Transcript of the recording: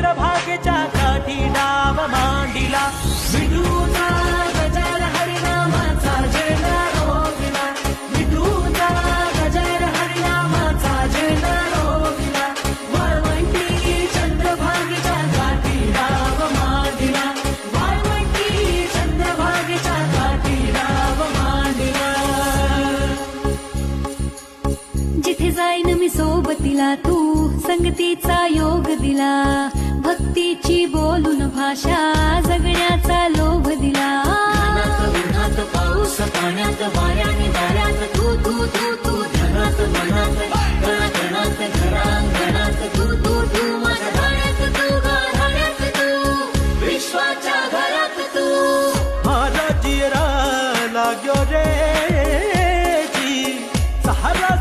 भाग्याच्या काठी डाव मांडिला विठूचा गजर हरिनामाचा झेंडा रोविला विठूचा गजर हरिनामाचा झेंडा रोविला वाळवंटी चंद्रभागेच्या काठी डाव मांडिला वाळवंटी चंद्रभागेच्या काठी डाव मांडिला जिथे जाईन मी सोबतीला तू संगतीचा योग दिला भक्तीची बोलून भाषा जगण्याचा लोभ दिला उन्हात पाऊस पाण्यात वाऱ्याने वाऱ्यात तू तू तू तू धनात मनात कणाकणात घरांगणात तू तू तू माझ्या गाण्यात तू गाण्यात तू विश्वाच्या घरात तू माझा जियरा लाग्यो रे जी सहारा